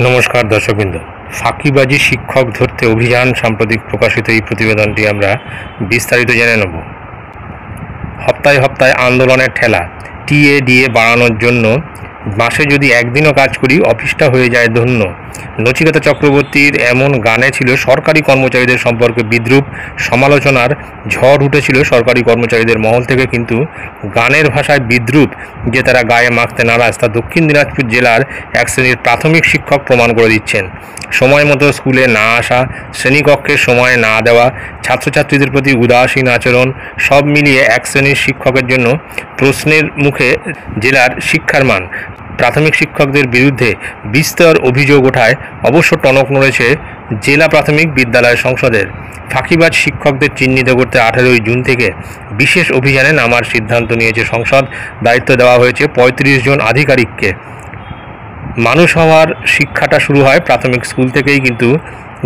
নমস্কার দর্শকবৃন্দ। ফাঁকিবাজি শিক্ষক ধরতে অভিযান সাম্প্রতিক প্রকাশিত এই প্রতিবেদনটি আমরা বিস্তারিত জেনে নেব। হপ্তায় হপ্তায় আন্দোলনের ঠেলা, টিএডিএ বাড়ানোর জন্য মাসে যদি একদিনও কাজ করি অফিসটা হয়ে যায় ধন্য। নচিকেতা চক্রবর্তীর এমন গানে ছিল সরকারি কর্মচারীদের সম্পর্কে বিদ্রূপ সমালোচনার ঝড় উঠেছিল সরকারি কর্মচারীদের মহল থেকে, কিন্তু গানের ভাষায় বিদ্রূপ যে তারা গায়ে মাখতে নারাজ তা দক্ষিণ দিনাজপুর জেলার এক শ্রেণীর প্রাথমিক শিক্ষক প্রমাণ করে দিচ্ছেন। সময় মতো স্কুলে না আসা, শ্রেণীকক্ষে সময় না দেওয়া, ছাত্রছাত্রীদের প্রতি উদাসীন আচরণ, সব মিলিয়ে এক শ্রেণীর শিক্ষকের জন্য প্রশ্নের মুখে জেলার শিক্ষার মান। প্রাথমিক শিক্ষকদের বিরুদ্ধে বিস্তর অভিযোগ ওঠায় অবশ্য টনক নড়েছে জেলা প্রাথমিক বিদ্যালয় সংসদের। ফাঁকিবাজ শিক্ষকদের চিহ্নিত করতে 18 জুন থেকে বিশেষ অভিযানে নামার সিদ্ধান্ত নিয়েছে সংসদ। দায়িত্ব দেওয়া হয়েছে 35 জন আধিকারিককে। মানুষ হওয়ার শিক্ষাটা শুরু হয় প্রাথমিক স্কুল থেকেই, কিন্তু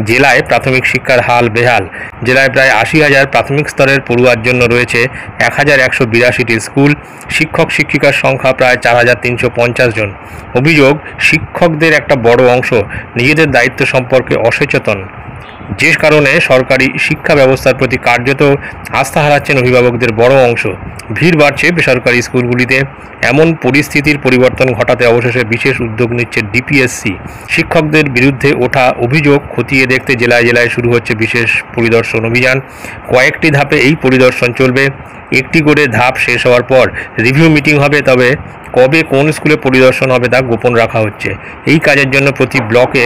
জেলায় প্রাথমিক শিক্ষার হাল বেহাল। জেলায় প্রায় 80,000 প্রাথমিক স্তরের পড়ুয়ার জন্য রয়েছে 1182টি স্কুল। শিক্ষক শিক্ষিকার সংখ্যা প্রায় 4350 জন। অভিযোগ, শিক্ষকদের একটা বড় অংশ নিজেদের দায়িত্ব সম্পর্কে অসচেতন, যে কারণে সরকারি শিক্ষা ব্যবস্থার প্রতি কার্যত আস্থা হারাচ্ছেন অভিভাবকদের বড় অংশ। ভিড় বাড়ছে বেসরকারি স্কুলগুলিতে। এমন পরিস্থিতির পরিবর্তন ঘটাতে অবশেষে বিশেষ উদ্যোগ নিচ্ছে ডিপিএসসি। শিক্ষকদের বিরুদ্ধে ওঠা অভিযোগ খতিয়ে দেখতে জেলায় জেলায় শুরু হচ্ছে বিশেষ পরিদর্শন অভিযান। কয়েকটি ধাপে এই পরিদর্শন চলবে। একটি করে ধাপ শেষ হওয়ার পর রিভিউ মিটিং হবে, তবে কবে কোন স্কুলে পরিদর্শন হবে তা গোপন রাখা হচ্ছে। এই কাজের জন্য প্রতি ব্লকে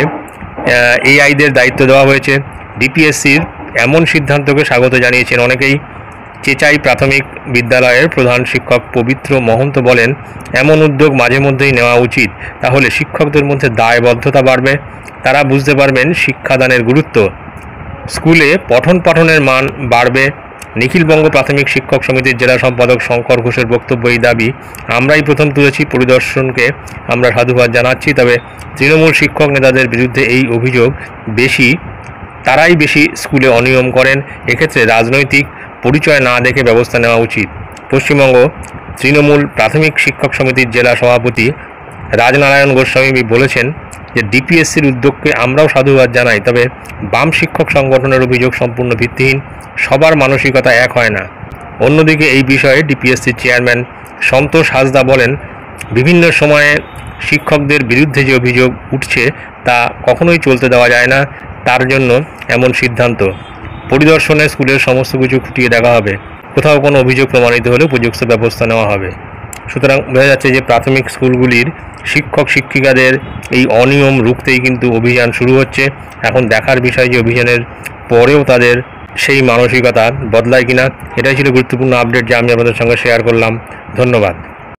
এআইদের দায়িত্ব দেওয়া হয়েছে। ডিপিএসসির এমন সিদ্ধান্তকে স্বাগত জানিয়েছেন অনেকেই। চেচাই প্রাথমিক বিদ্যালয়ের প্রধান শিক্ষক পবিত্র মহন্ত বলেন, এমন উদ্যোগ মাঝে মধ্যেই নেওয়া উচিত, তাহলে শিক্ষকদের মধ্যে দায়বদ্ধতা বাড়বে, তারা বুঝতে পারবেন শিক্ষাদানের গুরুত্ব, স্কুলে পঠন পাঠনের মান বাড়বে। নিখিলবঙ্গ প্রাথমিক শিক্ষক সমিতির জেলা সম্পাদক শঙ্কর ঘোষের বক্তব্য, এই দাবি আমরাই প্রথম তুলেছি, পরিদর্শনকে আমরা সাধুবাদ জানাচ্ছি। তবে তৃণমূল শিক্ষক নেতাদের বিরুদ্ধে এই অভিযোগ বেশি, তারাই বেশি স্কুলে অনিয়ম করেন। এক্ষেত্রে রাজনৈতিক পরিচয় না দেখে ব্যবস্থা নেওয়া উচিত। পশ্চিমবঙ্গ তৃণমূল প্রাথমিক শিক্ষক সমিতির জেলা সভাপতি রাজনারায়ণ গোস্বামী বলেছেন যে ডিপিএসসির উদ্যোগকে আমরাও সাধুবাদ জানাই, তবে বাম শিক্ষক সংগঠনের অভিযোগ সম্পূর্ণ ভিত্তিহীন। সবার মানসিকতা এক হয় না। অন্যদিকে এই বিষয়ে ডিপিএসসির চেয়ারম্যান সন্তোষ হাসদা বলেন, বিভিন্ন সময়ে শিক্ষকদের বিরুদ্ধে যে অভিযোগ উঠছে তা কখনোই চলতে দেওয়া যায় না, তার জন্য এমন সিদ্ধান্ত। পরিদর্শনে স্কুলের সমস্ত কিছু খুঁটিয়ে দেখা হবে, কোথাও কোনো অভিযোগ প্রমাণিত হলে উপযুক্ত ব্যবস্থা নেওয়া হবে। সুতরাং বোঝা যাচ্ছে যে প্রাথমিক স্কুলগুলির শিক্ষক শিক্ষিকাদের এই অনিয়ম রুখতেই কিন্তু অভিযান শুরু হচ্ছে। এখন দেখার বিষয় যে অভিযানের পরেও তাদের সেই মানসিকতা বদলায় কিনা। এটাই ছিল গুরুত্বপূর্ণ আপডেট যা আমি আপনাদের সঙ্গে শেয়ার করলাম। ধন্যবাদ।